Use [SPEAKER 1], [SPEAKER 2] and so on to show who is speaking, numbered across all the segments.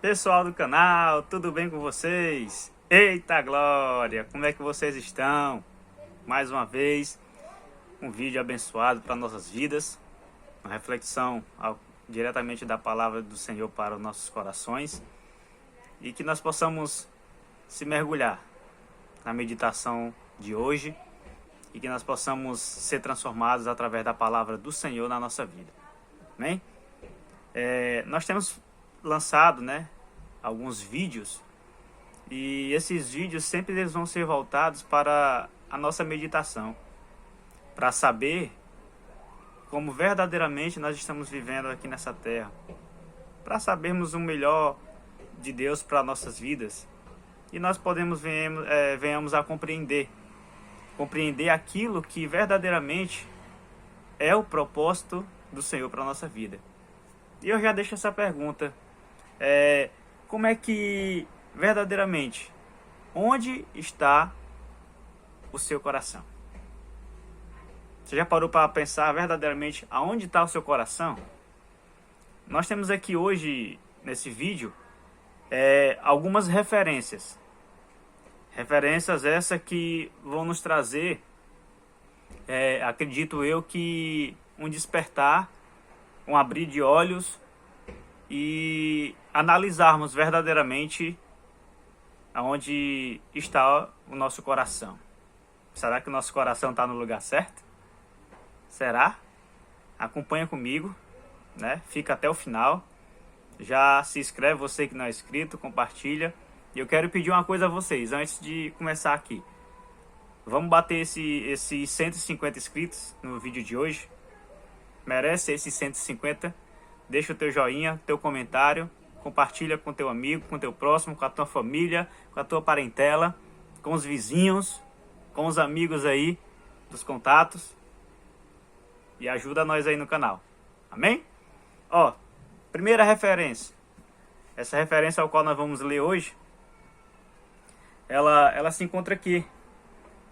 [SPEAKER 1] Pessoal do canal, tudo bem com vocês? Eita glória, como é que vocês estão? Mais uma vez, um vídeo abençoado para nossas vidas, uma reflexão diretamente da palavra do Senhor para os nossos corações e que nós possamos se mergulhar na meditação de hoje e que nós possamos ser transformados através da palavra do Senhor na nossa vida. Amém? Nós temos lançado, alguns vídeos e esses vídeos sempre eles vão ser voltados para a nossa meditação, para saber como verdadeiramente nós estamos vivendo aqui nessa terra, para sabermos o melhor de Deus para nossas vidas e nós venhamos a compreender aquilo que verdadeiramente é o propósito do Senhor para a nossa vida. E eu já deixo essa pergunta, como é que verdadeiramente, onde está o seu coração? Você já parou para pensar verdadeiramente aonde está o seu coração? Nós temos aqui hoje, nesse vídeo, algumas referências. Referências essas que vão nos trazer, acredito eu, que um despertar, um abrir de olhos e analisarmos verdadeiramente aonde está o nosso coração. Será que o nosso coração está no lugar certo? Será? Acompanha comigo, Fica até o final. Já se inscreve, você que não é inscrito, compartilha. E eu quero pedir uma coisa a vocês, antes de começar aqui. Vamos bater esses 150 inscritos no vídeo de hoje. Merece esses 150. Deixa o teu joinha, teu comentário. Compartilha com teu amigo, com teu próximo, com a tua família, com a tua parentela, com os vizinhos, com os amigos aí, dos contatos. E ajuda nós aí no canal. Amém? Primeira referência. Essa referência ao qual nós vamos ler hoje, ela se encontra aqui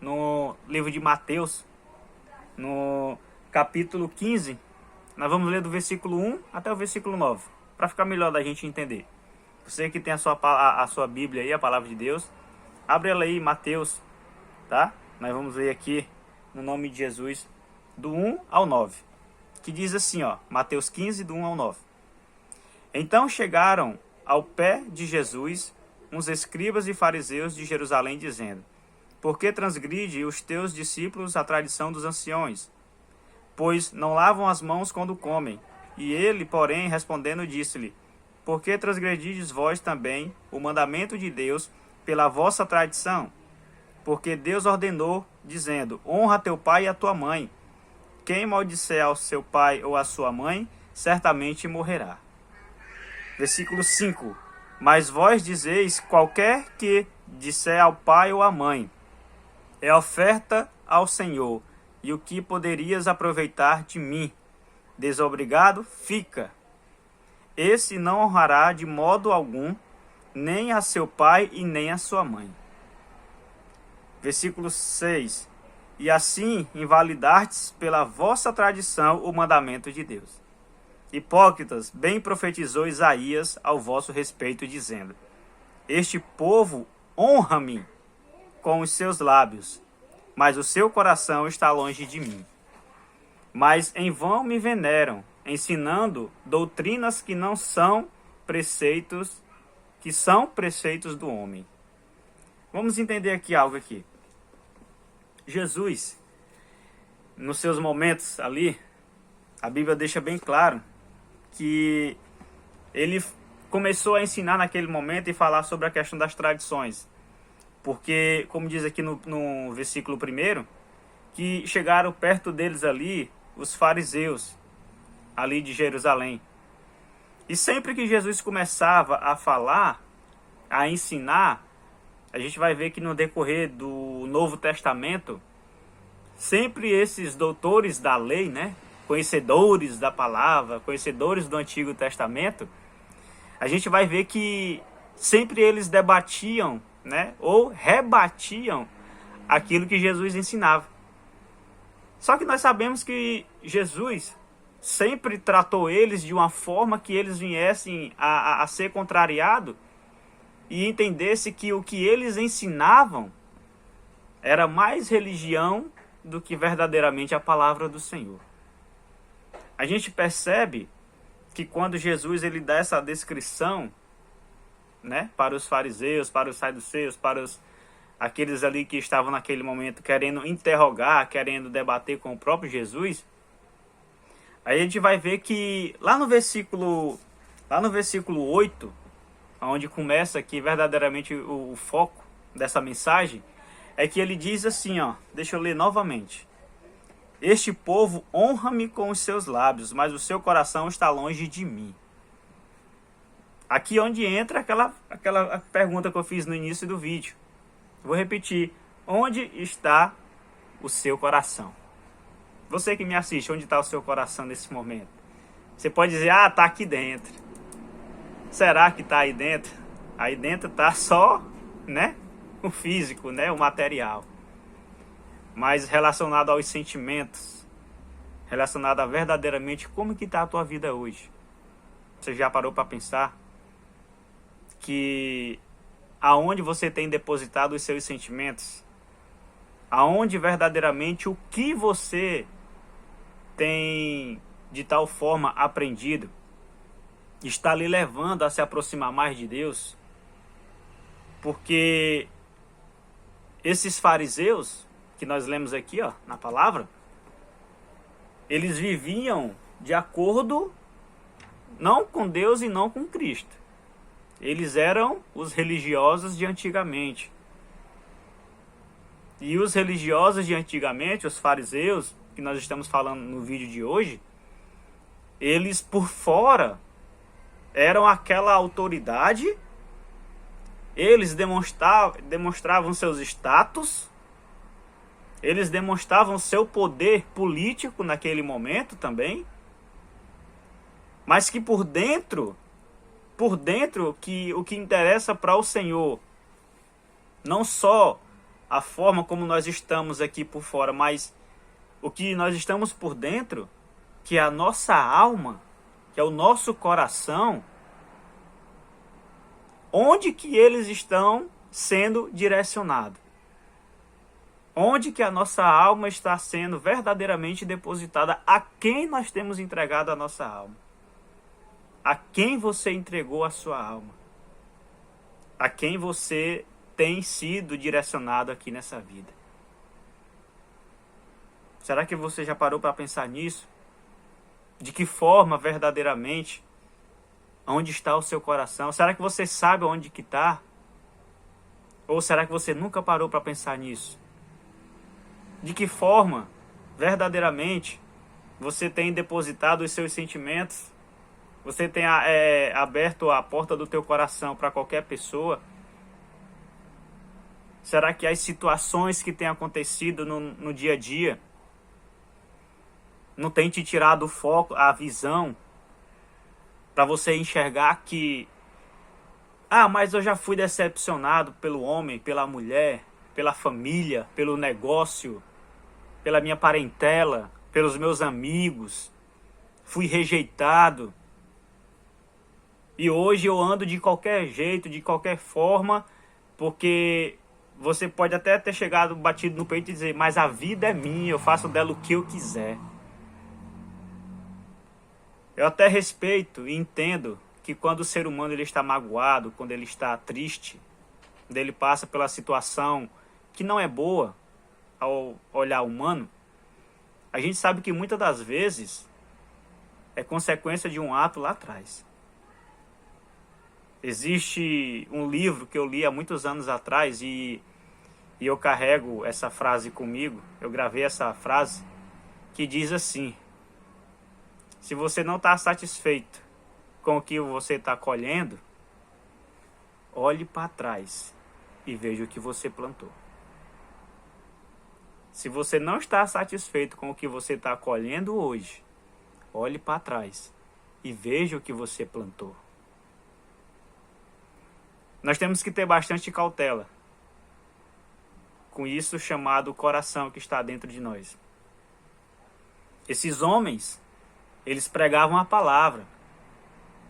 [SPEAKER 1] no livro de Mateus, no capítulo 15. Nós vamos ler do versículo 1 até o versículo 9, para ficar melhor da gente entender. Você que tem a sua Bíblia aí, a palavra de Deus, abre ela aí, Mateus, tá? Nós vamos ler aqui, no nome de Jesus, do 1 ao 9, que diz assim, Mateus 15, do 1 ao 9. Então chegaram ao pé de Jesus uns escribas e fariseus de Jerusalém, dizendo: Por que transgride os teus discípulos a tradição dos anciões? Pois não lavam as mãos quando comem. E ele, porém, respondendo, disse-lhe: Por que transgredides vós também o mandamento de Deus pela vossa tradição? Porque Deus ordenou, dizendo: Honra teu pai e a tua mãe. Quem maldisser ao seu pai ou à sua mãe, certamente morrerá. Versículo 5. Mas vós dizeis: qualquer que disser ao pai ou à mãe, é oferta ao Senhor, e o que poderias aproveitar de mim? Desobrigado fica. Esse não honrará de modo algum, nem a seu pai e nem a sua mãe. Versículo 6. E assim invalidastes pela vossa tradição o mandamento de Deus. Hipócritas, bem profetizou Isaías ao vosso respeito, dizendo: Este povo honra-me com os seus lábios, mas o seu coração está longe de mim. Mas em vão me veneram, ensinando doutrinas que não são preceitos, que são preceitos do homem. Vamos entender aqui algo aqui. Jesus, nos seus momentos ali, a Bíblia deixa bem claro que ele começou a ensinar naquele momento e falar sobre a questão das tradições. Porque, como diz aqui no versículo 1, que chegaram perto deles ali os fariseus, ali de Jerusalém. E sempre que Jesus começava a falar, a ensinar, a gente vai ver que no decorrer do Novo Testamento, sempre esses doutores da lei, conhecedores da palavra, conhecedores do Antigo Testamento, a gente vai ver que sempre eles debatiam, ou rebatiam aquilo que Jesus ensinava. Só que nós sabemos que Jesus, sempre tratou eles de uma forma que eles viessem a ser contrariados e entendesse que o que eles ensinavam era mais religião do que verdadeiramente a palavra do Senhor. A gente percebe que quando Jesus ele dá essa descrição, né, para os fariseus, para os saduceus, para aqueles ali que estavam naquele momento querendo interrogar, querendo debater com o próprio Jesus, aí a gente vai ver que lá no versículo 8, onde começa aqui verdadeiramente o foco dessa mensagem, é que ele diz assim, ó, deixa eu ler novamente. Este povo honra-me com os seus lábios, mas o seu coração está longe de mim. Aqui onde entra aquela pergunta que eu fiz no início do vídeo. Vou repetir. Onde está o seu coração? Você que me assiste, onde está o seu coração nesse momento? Você pode dizer, ah, está aqui dentro. Será que está aí dentro? Aí dentro está só, né, o físico, né, o material. Mas relacionado aos sentimentos, relacionado a verdadeiramente como que está a tua vida hoje. Você já parou para pensar que aonde você tem depositado os seus sentimentos, aonde verdadeiramente o que você tem de tal forma aprendido está lhe levando a se aproximar mais de Deus? Porque esses fariseus que nós lemos aqui, ó, na palavra, eles viviam de acordo não com Deus e não com Cristo. Eles eram os religiosos de antigamente. E os religiosos de antigamente, os fariseus, que nós estamos falando no vídeo de hoje, eles por fora eram aquela autoridade, eles demonstravam seus status, eles demonstravam seu poder político naquele momento também, mas que por dentro que o que interessa para o Senhor, não só a forma como nós estamos aqui por fora, mas o que nós estamos por dentro, que é a nossa alma, que é o nosso coração, onde que eles estão sendo direcionados? Onde que a nossa alma está sendo verdadeiramente depositada? A quem nós temos entregado a nossa alma? A quem você entregou a sua alma? A quem você tem sido direcionado aqui nessa vida? Será que você já parou para pensar nisso? De que forma verdadeiramente? Onde está o seu coração? Será que você sabe onde que está? Ou será que você nunca parou para pensar nisso? De que forma verdadeiramente você tem depositado os seus sentimentos? Você tem aberto a porta do teu coração para qualquer pessoa? Será que as situações que têm acontecido no dia a dia não tem te tirado o foco, a visão, para você enxergar que, mas eu já fui decepcionado pelo homem, pela mulher, pela família, pelo negócio, pela minha parentela, pelos meus amigos, fui rejeitado. E hoje eu ando de qualquer jeito, de qualquer forma, porque você pode até ter chegado batido no peito e dizer, mas a vida é minha, eu faço dela o que eu quiser. Eu até respeito e entendo que quando o ser humano ele está magoado, quando ele está triste, quando ele passa pela situação que não é boa ao olhar humano, a gente sabe que muitas das vezes é consequência de um ato lá atrás. Existe um livro que eu li há muitos anos atrás e eu carrego essa frase comigo, eu gravei essa frase, que diz assim: se você não está satisfeito com o que você está colhendo, olhe para trás e veja o que você plantou. Se você não está satisfeito com o que você está colhendo hoje, olhe para trás e veja o que você plantou. Nós temos que ter bastante cautela com isso chamado coração que está dentro de nós. Esses homens, Eles pregavam a palavra.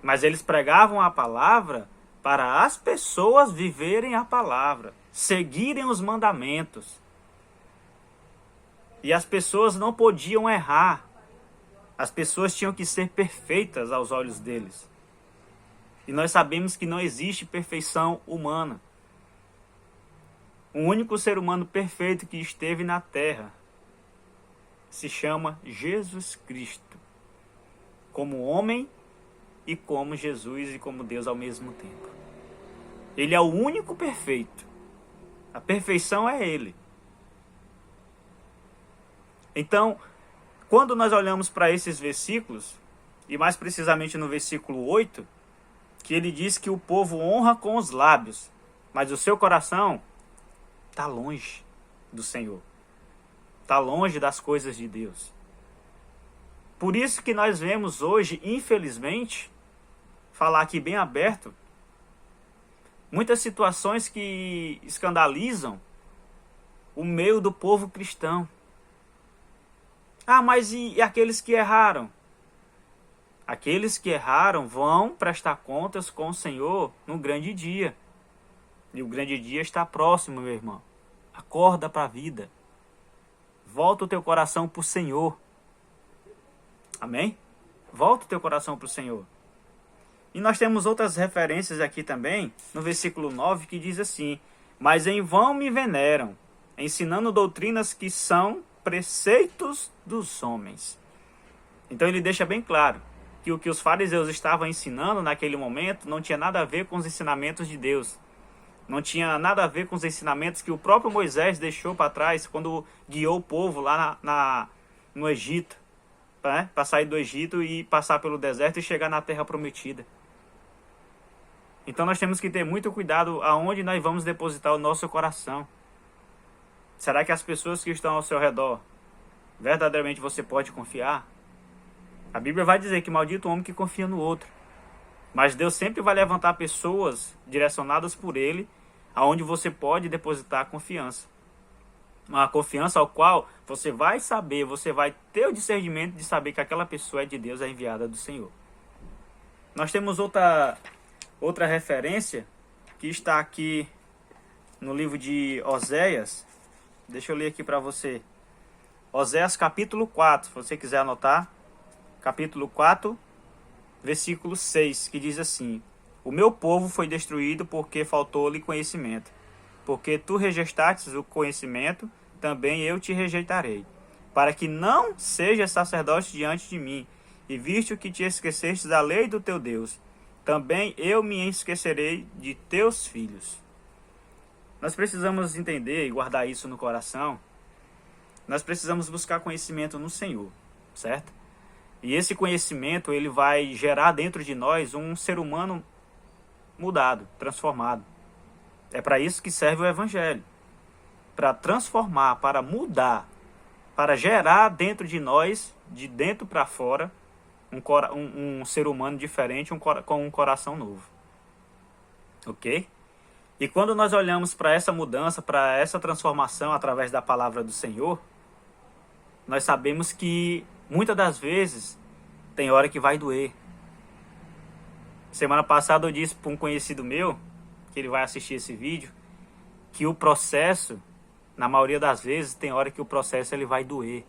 [SPEAKER 1] Mas eles pregavam a palavra para as pessoas viverem a palavra, seguirem os mandamentos. E as pessoas não podiam errar. As pessoas tinham que ser perfeitas aos olhos deles. E nós sabemos que não existe perfeição humana. O único ser humano perfeito que esteve na terra se chama Jesus Cristo. Como homem e como Jesus e como Deus ao mesmo tempo. Ele é o único perfeito. A perfeição é Ele. Então, quando nós olhamos para esses versículos, e mais precisamente no versículo 8, que ele diz que o povo honra com os lábios, mas o seu coração está longe do Senhor. Está longe das coisas de Deus. Por isso que nós vemos hoje, infelizmente, falar aqui bem aberto, muitas situações que escandalizam o meio do povo cristão. Ah, mas e aqueles que erraram? Aqueles que erraram vão prestar contas com o Senhor no grande dia. E o grande dia está próximo, meu irmão. Acorda para a vida. Volta o teu coração para o Senhor. Amém? Volta o teu coração para o Senhor. E nós temos outras referências aqui também, no versículo 9, que diz assim: mas em vão me veneram, ensinando doutrinas que são preceitos dos homens. Então ele deixa bem claro que o que os fariseus estavam ensinando naquele momento não tinha nada a ver com os ensinamentos de Deus. Não tinha nada a ver com os ensinamentos que o próprio Moisés deixou para trás quando guiou o povo lá no Egito, né? Para sair do Egito e passar pelo deserto e chegar na terra prometida. Então nós temos que ter muito cuidado aonde nós vamos depositar o nosso coração. Será que as pessoas que estão ao seu redor, verdadeiramente você pode confiar? A Bíblia vai dizer que maldito o homem que confia no outro. Mas Deus sempre vai levantar pessoas direcionadas por Ele, aonde você pode depositar a confiança. Uma confiança ao qual você vai saber, você vai ter o discernimento de saber que aquela pessoa é de Deus, é enviada do Senhor. Nós temos outra referência que está aqui no livro de Oséias. Deixa eu ler aqui para você. Oséias capítulo 4, se você quiser anotar. Capítulo 4, versículo 6, que diz assim: o meu povo foi destruído porque faltou-lhe conhecimento. Porque tu rejeitastes o conhecimento, também eu te rejeitarei. Para que não sejas sacerdote diante de mim, e visto que te esquecestes da lei do teu Deus, também eu me esquecerei de teus filhos. Nós precisamos entender e guardar isso no coração. Nós precisamos buscar conhecimento no Senhor, certo? E esse conhecimento, ele vai gerar dentro de nós um ser humano mudado, transformado. É para isso que serve o Evangelho. Para transformar, para mudar, para gerar dentro de nós, de dentro para fora, um ser humano diferente, com um coração novo. Ok? E quando nós olhamos para essa mudança, para essa transformação através da palavra do Senhor, nós sabemos que muitas das vezes tem hora que vai doer. Semana passada eu disse para um conhecido meu, que ele vai assistir esse vídeo, que o processo, na maioria das vezes, tem hora que o processo ele vai doer.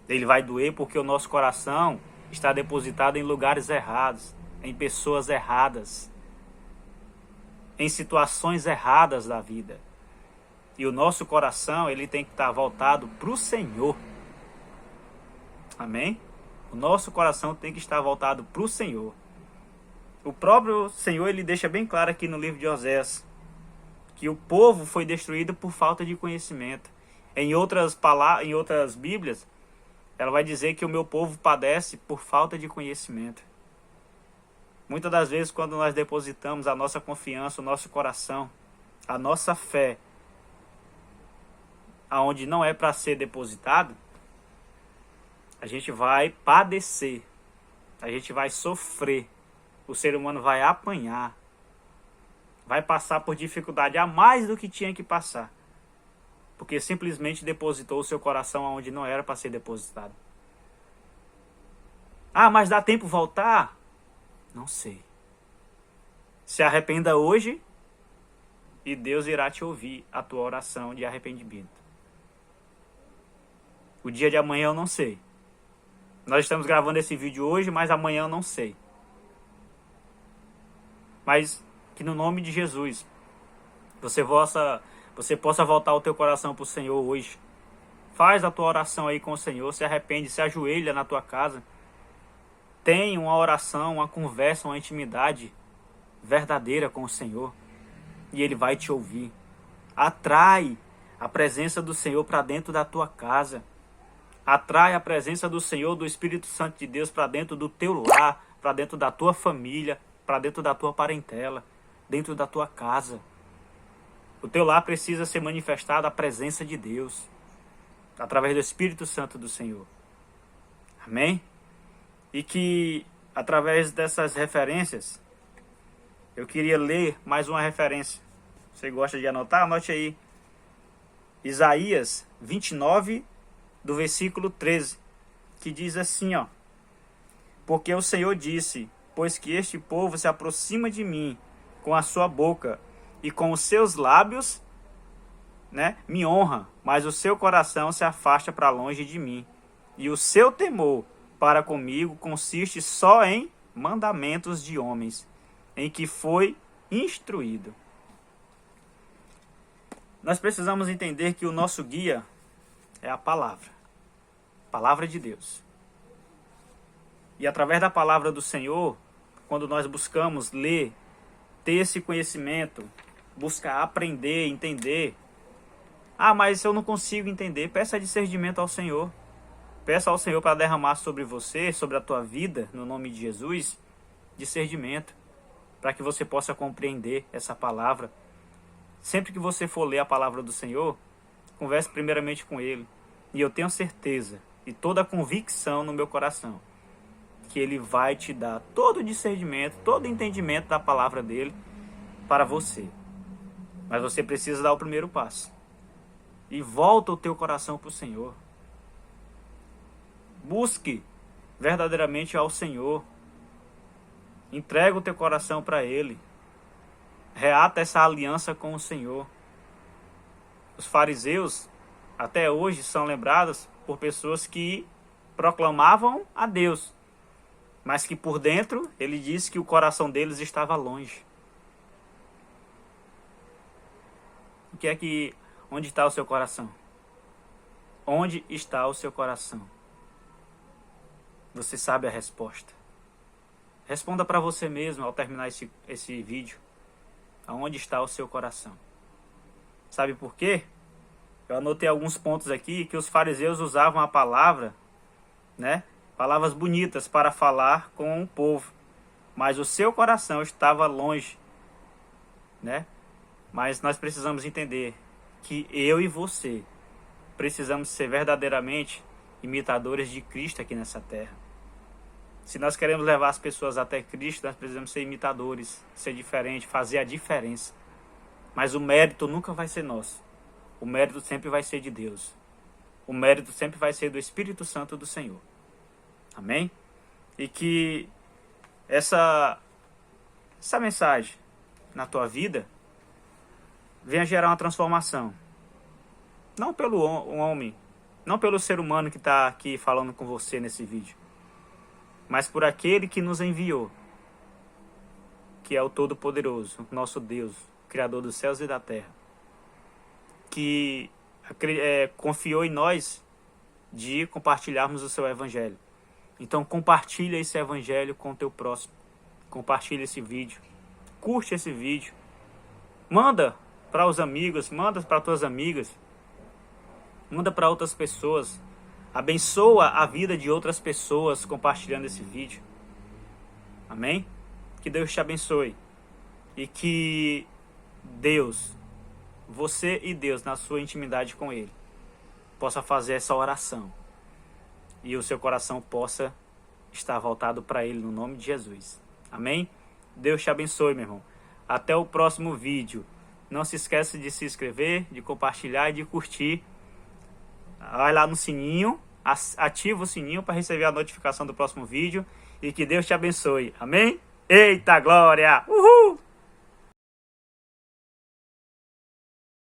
[SPEAKER 1] Ele vai doer porque o nosso coração está depositado em lugares errados, em pessoas erradas, em situações erradas da vida. E o nosso coração ele tem que estar voltado para o Senhor. Amém? O nosso coração tem que estar voltado para o Senhor. O próprio Senhor ele deixa bem claro aqui no livro de Oséias que o povo foi destruído por falta de conhecimento. Em outras Bíblias, ela vai dizer que o meu povo padece por falta de conhecimento. Muitas das vezes, quando nós depositamos a nossa confiança, o nosso coração, a nossa fé, aonde não é para ser depositado, a gente vai padecer, a gente vai sofrer, o ser humano vai apanhar, vai passar por dificuldade a mais do que tinha que passar, porque simplesmente depositou o seu coração onde não era para ser depositado. Ah, mas dá tempo voltar? Não sei. Se arrependa hoje e Deus irá te ouvir a tua oração de arrependimento. O dia de amanhã eu não sei. Nós estamos gravando esse vídeo hoje, mas amanhã eu não sei. Mas que no nome de Jesus você possa voltar o teu coração para o Senhor hoje. Faz a tua oração aí com o Senhor, se arrepende, se ajoelha na tua casa. Tem uma oração, uma conversa, uma intimidade verdadeira com o Senhor. E Ele vai te ouvir. Atrai a presença do Senhor para dentro da tua casa. Atrai a presença do Senhor, do Espírito Santo de Deus para dentro do teu lar, para dentro da tua família, para dentro da tua parentela, dentro da tua casa. O teu lar precisa ser manifestada a presença de Deus, através do Espírito Santo do Senhor. Amém? E que, através dessas referências, eu queria ler mais uma referência. Você gosta de anotar? Anote aí. Isaías 29, do versículo 13, que diz assim, ó: porque o Senhor disse, pois que este povo se aproxima de mim com a sua boca e com os seus lábios, né, me honra, mas o seu coração se afasta para longe de mim. E o seu temor para comigo consiste só em mandamentos de homens, em que foi instruído. Nós precisamos entender que o nosso guia é a palavra de Deus. E através da palavra do Senhor, quando nós buscamos ler, ter esse conhecimento, buscar aprender, entender. Ah, mas eu não consigo entender. Peça discernimento ao Senhor. Peça ao Senhor para derramar sobre você, sobre a tua vida, no nome de Jesus, discernimento, para que você possa compreender essa palavra. Sempre que você for ler a palavra do Senhor, converse primeiramente com Ele. E eu tenho certeza e toda a convicção no meu coração que Ele vai te dar todo o discernimento, todo o entendimento da palavra dEle para você. Mas você precisa dar o primeiro passo. E volta o teu coração para o Senhor. Busque verdadeiramente ao Senhor. Entrega o teu coração para Ele. Reata essa aliança com o Senhor. Os fariseus até hoje são lembrados por pessoas que proclamavam a Deus, mas que por dentro ele disse que o coração deles estava longe. Onde está o seu coração? Onde está o seu coração? Você sabe a resposta. Responda para você mesmo ao terminar esse vídeo. Aonde está o seu coração? Sabe por quê? Eu anotei alguns pontos aqui que os fariseus usavam a palavra, né? Palavras bonitas para falar com o povo. Mas o seu coração estava longe, né? Mas nós precisamos entender que eu e você precisamos ser verdadeiramente imitadores de Cristo aqui nessa terra. Se nós queremos levar as pessoas até Cristo, nós precisamos ser imitadores, ser diferente, fazer a diferença. Mas o mérito nunca vai ser nosso. O mérito sempre vai ser de Deus. O mérito sempre vai ser do Espírito Santo do Senhor. Amém? E que essa mensagem na tua vida venha gerar uma transformação. Não pelo homem, não pelo ser humano que está aqui falando com você nesse vídeo, mas por aquele que nos enviou, que é o Todo-Poderoso, nosso Deus, Criador dos céus e da terra, que confiou em nós de compartilharmos o seu Evangelho. Então compartilha esse Evangelho com o teu próximo. Compartilha esse vídeo. Curte esse vídeo. Manda para os amigos, manda para tuas amigas. Manda para outras pessoas. Abençoa a vida de outras pessoas compartilhando esse vídeo. Amém? Que Deus te abençoe. E que Deus, você e Deus, na sua intimidade com Ele, possa fazer essa oração. E o seu coração possa estar voltado para Ele no nome de Jesus. Amém? Deus te abençoe, meu irmão. Até o próximo vídeo. Não se esqueça de se inscrever, de compartilhar e de curtir. Vai lá no sininho ativa o sininho para receber a notificação do próximo vídeo e que Deus te abençoe. Amém? Eita glória! Uhul!